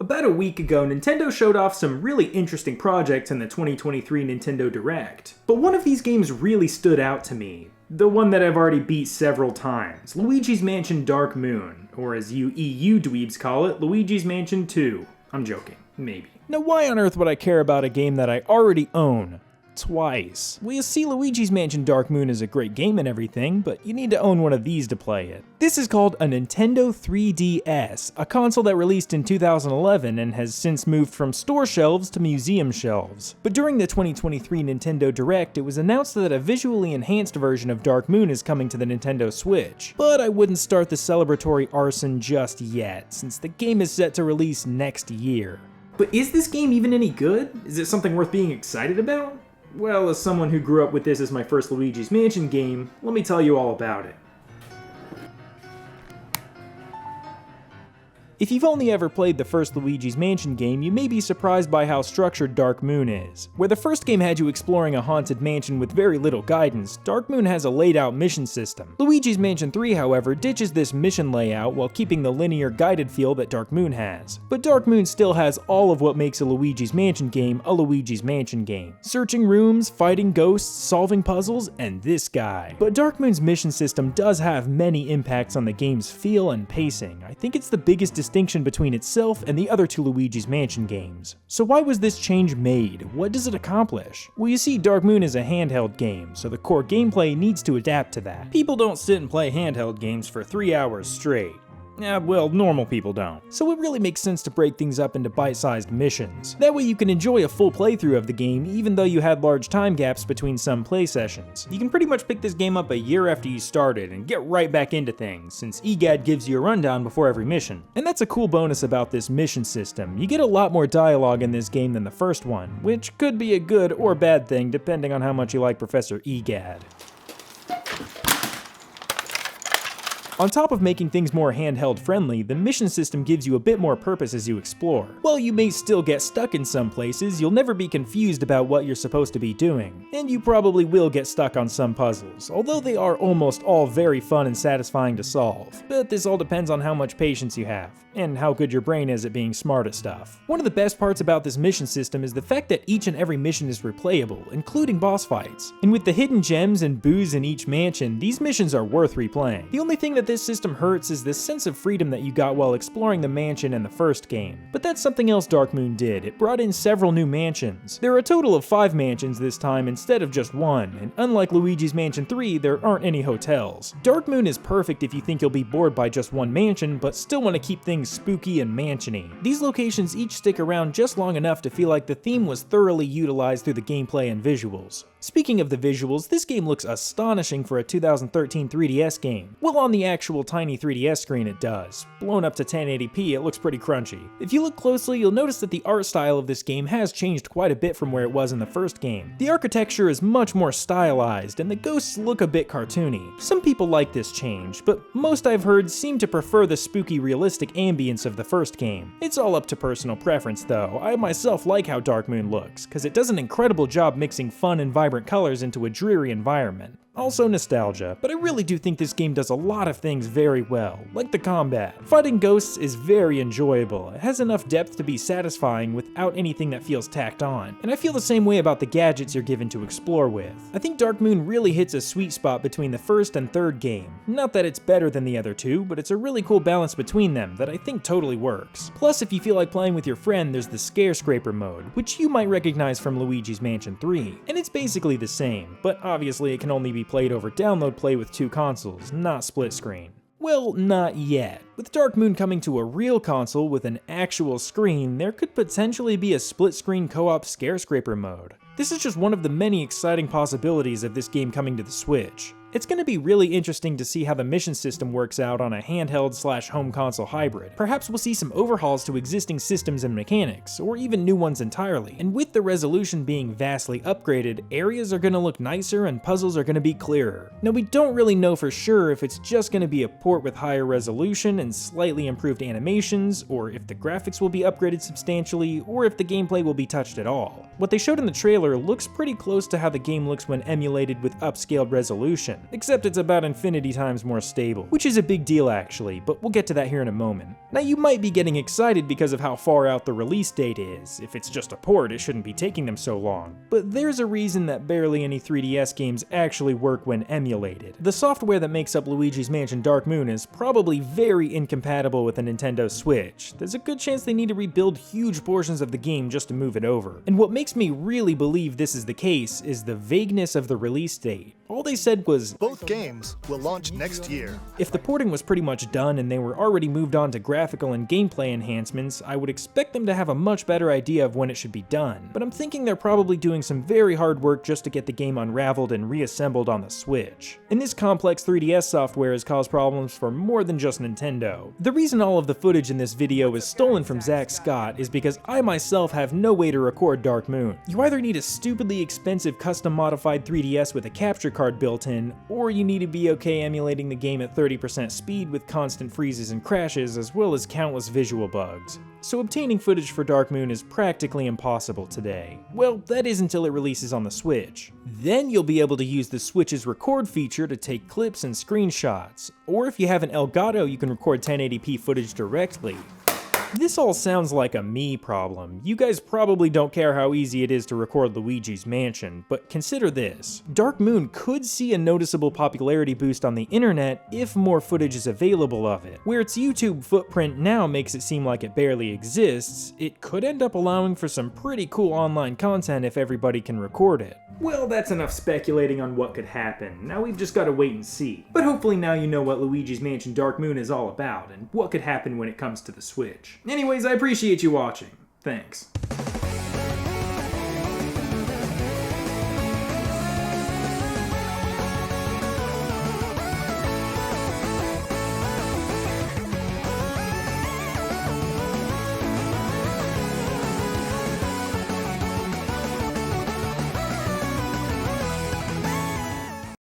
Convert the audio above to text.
About a week ago, Nintendo showed off some really interesting projects in the 2023 Nintendo Direct. But one of these games really stood out to me. The one that I've already beat several times. Luigi's Mansion Dark Moon. Or as you EU dweebs call it, Luigi's Mansion 2. I'm joking. Maybe. Now why on earth would I care about a game that I already own? Twice. Well, you see, Luigi's Mansion Dark Moon is a great game and everything, but you need to own one of these to play it. This is called a Nintendo 3DS, a console that released in 2011 and has since moved from store shelves to museum shelves. But during the 2023 Nintendo Direct, it was announced that a visually enhanced version of Dark Moon is coming to the Nintendo Switch. But I wouldn't start the celebratory arson just yet, since the game is set to release next year. But is this game even any good? Is it something worth being excited about? Well, as someone who grew up with this as my first Luigi's Mansion game, let me tell you all about it. If you've only ever played the first Luigi's Mansion game, you may be surprised by how structured Dark Moon is. Where the first game had you exploring a haunted mansion with very little guidance, Dark Moon has a laid-out mission system. Luigi's Mansion 3, however, ditches this mission layout while keeping the linear guided feel that Dark Moon has. But Dark Moon still has all of what makes a Luigi's Mansion game a Luigi's Mansion game. Searching rooms, fighting ghosts, solving puzzles, and this guy. But Dark Moon's mission system does have many impacts on the game's feel and pacing. I think it's the biggest distinction between itself and the other two Luigi's Mansion games. So why was this change made? What does it accomplish? Well, you see, Dark Moon is a handheld game, so the core gameplay needs to adapt to that. People don't sit and play handheld games for 3 hours straight. Well, normal people don't. So it really makes sense to break things up into bite-sized missions. That way you can enjoy a full playthrough of the game even though you had large time gaps between some play sessions. You can pretty much pick this game up a year after you started and get right back into things, since EGAD gives you a rundown before every mission. And that's a cool bonus about this mission system. You get a lot more dialogue in this game than the first one, which could be a good or bad thing depending on how much you like Professor EGAD. On top of making things more handheld friendly, the mission system gives you a bit more purpose as you explore. While you may still get stuck in some places, you'll never be confused about what you're supposed to be doing. And you probably will get stuck on some puzzles, although they are almost all very fun and satisfying to solve. But this all depends on how much patience you have, and how good your brain is at being smart at stuff. One of the best parts about this mission system is the fact that each and every mission is replayable, including boss fights. And with the hidden gems and boos in each mansion, these missions are worth replaying. The only thing that this system hurts is the sense of freedom that you got while exploring the mansion in the first game. But that's something else Dark Moon did. It brought in several new mansions. There are a total of 5 mansions this time instead of just 1, and unlike Luigi's Mansion 3, there aren't any hotels. Dark Moon is perfect if you think you'll be bored by just one mansion, but still want to keep things spooky and mansion-y. These locations each stick around just long enough to feel like the theme was thoroughly utilized through the gameplay and visuals. Speaking of the visuals, this game looks astonishing for a 2013 3DS game. Well, on the actual tiny 3DS screen it does. Blown up to 1080p, it looks pretty crunchy. If you look closely, you'll notice that the art style of this game has changed quite a bit from where it was in the first game. The architecture is much more stylized, and the ghosts look a bit cartoony. Some people like this change, but most I've heard seem to prefer the spooky, realistic ambience of the first game. It's all up to personal preference, though. I myself like how Dark Moon looks, because it does an incredible job mixing fun and vibrant colors into a dreary environment. Also nostalgia, but I really do think this game does a lot of things very well, like the combat. Fighting ghosts is very enjoyable. It has enough depth to be satisfying without anything that feels tacked on, and I feel the same way about the gadgets you're given to explore with. I think Dark Moon really hits a sweet spot between the first and third game. Not that it's better than the other two, but it's a really cool balance between them that I think totally works. Plus, if you feel like playing with your friend, there's the Scare Scraper mode, which you might recognize from Luigi's Mansion 3, and it's basically the same, but obviously it can only be played over download play with 2 consoles, not split screen. Well, not yet. With Dark Moon coming to a real console with an actual screen, there could potentially be a split-screen co-op Scare Scraper mode. This is just one of the many exciting possibilities of this game coming to the Switch. It's going to be really interesting to see how the mission system works out on a handheld/home console hybrid. Perhaps we'll see some overhauls to existing systems and mechanics, or even new ones entirely. And with the resolution being vastly upgraded, areas are going to look nicer and puzzles are going to be clearer. Now, we don't really know for sure if it's just going to be a port with higher resolution and slightly improved animations, or if the graphics will be upgraded substantially, or if the gameplay will be touched at all. What they showed in the trailer looks pretty close to how the game looks when emulated with upscaled resolution. except it's about infinity times more stable, which is a big deal actually, but we'll get to that here in a moment. Now you might be getting excited because of how far out the release date is. If it's just a port, it shouldn't be taking them so long. But there's a reason that barely any 3DS games actually work when emulated. The software that makes up Luigi's Mansion Dark Moon is probably very incompatible with a Nintendo Switch. There's a good chance they need to rebuild huge portions of the game just to move it over. And what makes me really believe this is the case is the vagueness of the release date. All they said was, both games will launch next year. If the porting was pretty much done and they were already moved on to graphical and gameplay enhancements, I would expect them to have a much better idea of when it should be done. But I'm thinking they're probably doing some very hard work just to get the game unraveled and reassembled on the Switch. And this complex 3DS software has caused problems for more than just Nintendo. The reason all of the footage in this video is stolen from Zack Scott is because I myself have no way to record Dark Moon. You either need a stupidly expensive custom modified 3DS with a capture card built in, or you need to be okay emulating the game at 30% speed with constant freezes and crashes, as well as countless visual bugs. So obtaining footage for Dark Moon is practically impossible today. Well, that is until it releases on the Switch. Then you'll be able to use the Switch's record feature to take clips and screenshots, or if you have an Elgato, you can record 1080p footage directly. This all sounds like a me problem. You guys probably don't care how easy it is to record Luigi's Mansion, but consider this. Dark Moon could see a noticeable popularity boost on the internet if more footage is available of it. Where its YouTube footprint now makes it seem like it barely exists, it could end up allowing for some pretty cool online content if everybody can record it. Well, that's enough speculating on what could happen. Now we've just got to wait and see. But hopefully now you know what Luigi's Mansion Dark Moon is all about, and what could happen when it comes to the Switch. Anyways, I appreciate you watching. Thanks.